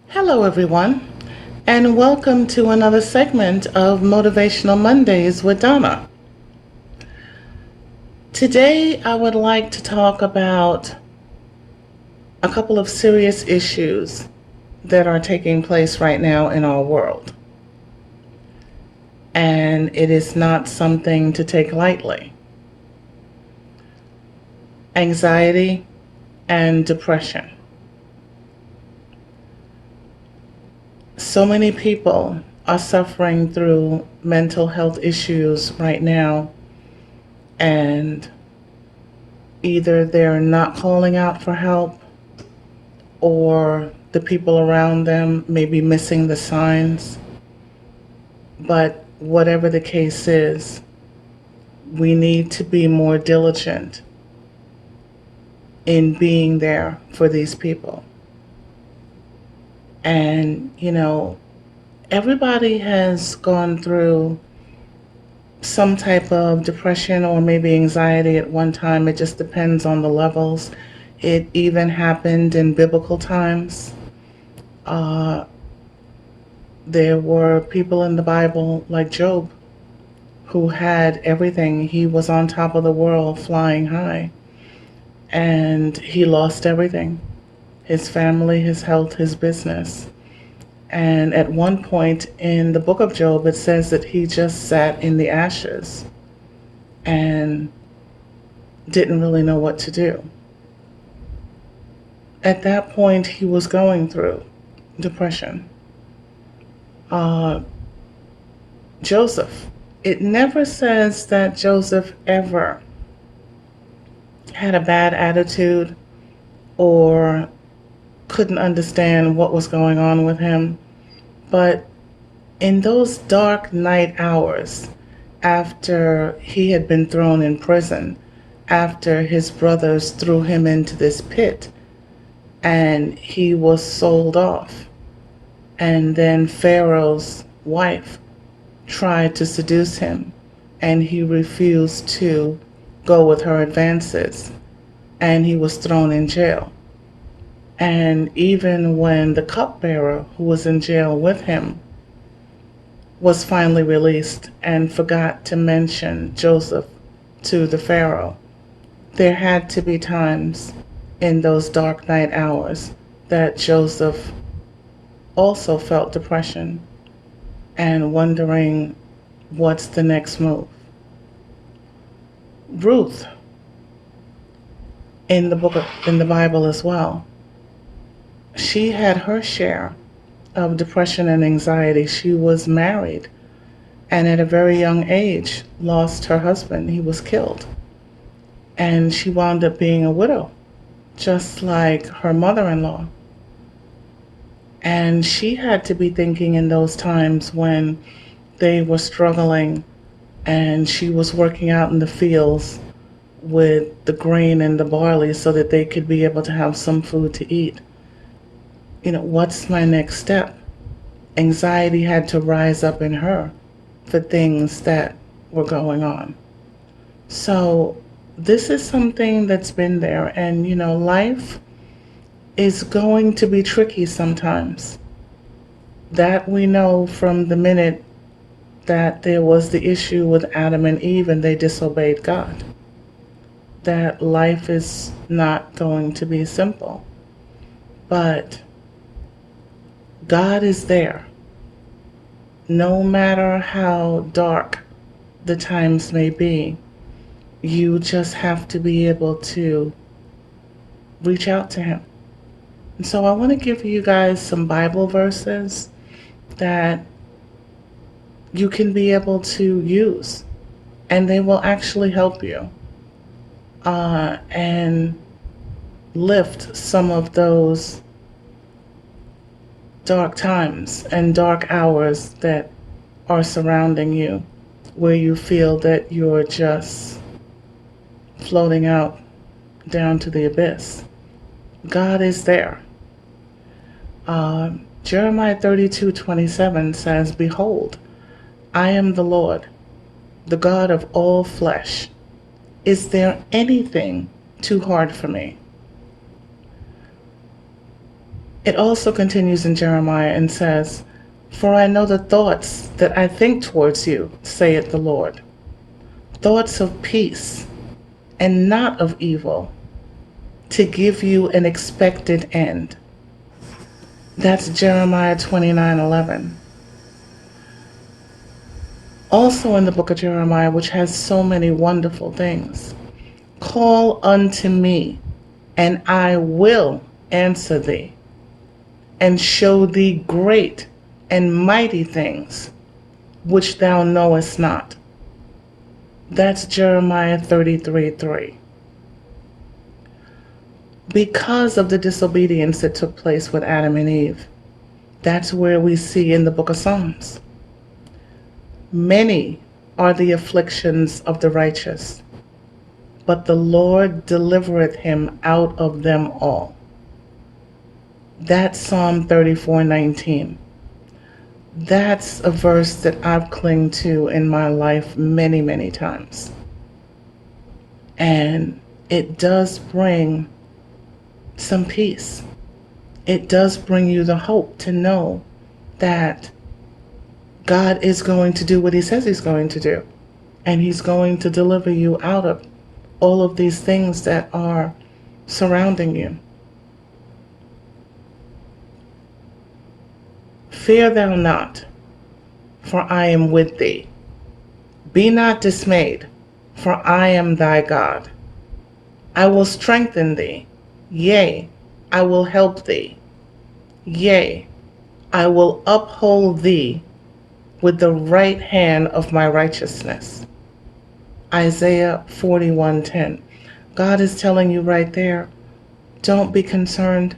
Hello, everyone, and welcome to another segment of Motivational Mondays with Donna. Today, I would like to talk about a couple of serious issues that are taking place right now in our world. And it is not something to take lightly. Anxiety and depression. So many people are suffering through mental health issues right now, and either they're not calling out for help, or the people around them may be missing the signs. But whatever the case is, we need to be more diligent in being there for these people. And, everybody has gone through some type of depression or maybe anxiety at one time. It just depends on the levels. It even happened in biblical times. There were people in the Bible like Job who had everything. He was on top of the world flying high, and he lost everything: his family, his health, his business. And at one point in the book of Job, it says that he just sat in the ashes and didn't really know what to do. At that point, he was going through depression. Joseph, it never says that Joseph ever had a bad attitude or couldn't understand what was going on with him. But in those dark night hours, after he had been thrown in prison, after his brothers threw him into this pit, and he was sold off, and then Pharaoh's wife tried to seduce him, and he refused to go with her advances, and he was thrown in jail. And even when the cupbearer who was in jail with him was finally released and forgot to mention Joseph to the Pharaoh, there had to be times in those dark night hours that Joseph also felt depression and wondering what's the next move. Ruth, in the Bible as well, she had her share of depression and anxiety. She was married and at a very young age lost her husband. He was killed. And she wound up being a widow, just like her mother-in-law. And she had to be thinking in those times when they were struggling and she was working out in the fields with the grain and the barley so that they could be able to have some food to eat. What's my next step? Anxiety had to rise up in her for things that were going on. So this is something that's been there, and life is going to be tricky sometimes. That we know from the minute that there was the issue with Adam and Eve and they disobeyed God. That life is not going to be simple. But God is there. No matter how dark the times may be, you just have to be able to reach out to Him. And so I want to give you guys some Bible verses that you can be able to use, and they will actually help you and lift some of those dark times and dark hours that are surrounding you, where you feel that you're just floating out down to the abyss. God is there. Jeremiah 32:27 says, "Behold, I am the Lord, the God of all flesh. Is there anything too hard for me?" It also continues in Jeremiah and says, "For I know the thoughts that I think towards you, saith the Lord, thoughts of peace and not of evil, to give you an expected end." That's Jeremiah 29:11. Also in the book of Jeremiah, which has so many wonderful things, "Call unto me, and I will answer thee, and show thee great and mighty things which thou knowest not." That's Jeremiah 33:3. Because of the disobedience that took place with Adam and Eve, that's where we see in the book of Psalms, "Many are the afflictions of the righteous, but the Lord delivereth him out of them all." That's Psalm 34:19. That's a verse that I've clung to in my life many, many times. And it does bring some peace. It does bring you the hope to know that God is going to do what he says he's going to do. And he's going to deliver you out of all of these things that are surrounding you. "Fear thou not, for I am with thee. Be not dismayed, for I am thy God. I will strengthen thee. Yea, I will help thee. Yea, I will uphold thee with the right hand of my righteousness." Isaiah 41:10. God is telling you right there, don't be concerned.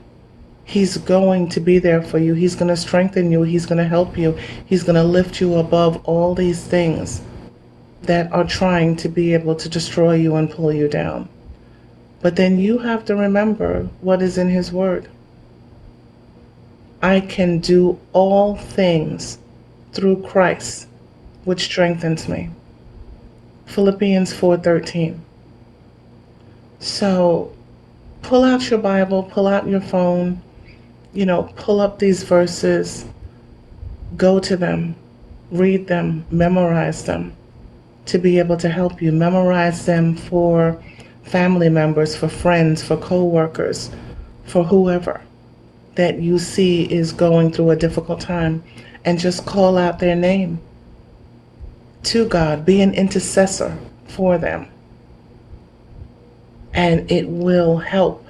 He's going to be there for you. He's going to strengthen you. He's going to help you. He's going to lift you above all these things that are trying to be able to destroy you and pull you down. But then you have to remember what is in his word. "I can do all things through Christ, which strengthens me." Philippians 4:13. So pull out your Bible, pull out your phone, pull up these verses, go to them, read them, memorize them to be able to help you. Memorize them for family members, for friends, for co-workers, for whoever that you see is going through a difficult time, and just call out their name to God. Be an intercessor for them. And it will help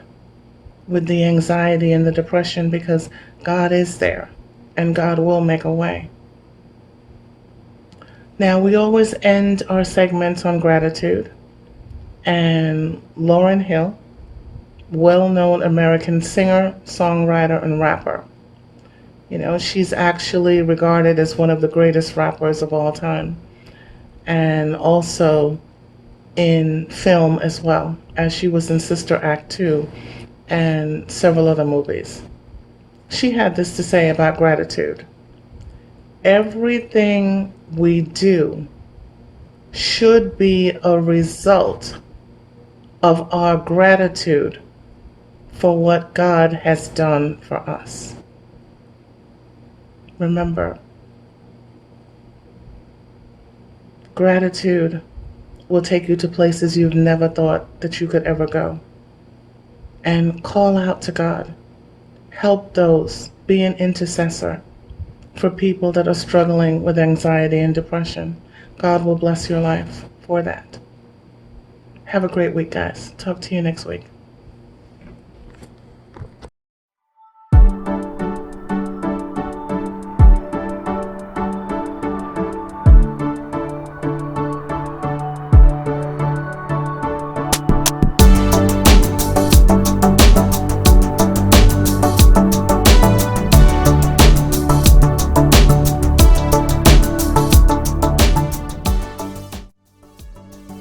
with the anxiety and the depression, because God is there and God will make a way. Now, we always end our segments on gratitude. And Lauryn Hill, well-known American singer, songwriter, and rapper. She's actually regarded as one of the greatest rappers of all time. And also in film as well, as she was in Sister Act 2 and several other movies. She had this to say about gratitude: "Everything we do should be a result of our gratitude for what God has done for us." Remember, gratitude will take you to places you've never thought that you could ever go. And call out to God. Help those. Be an intercessor for people that are struggling with anxiety and depression. God will bless your life for that. Have a great week, guys. Talk to you next week.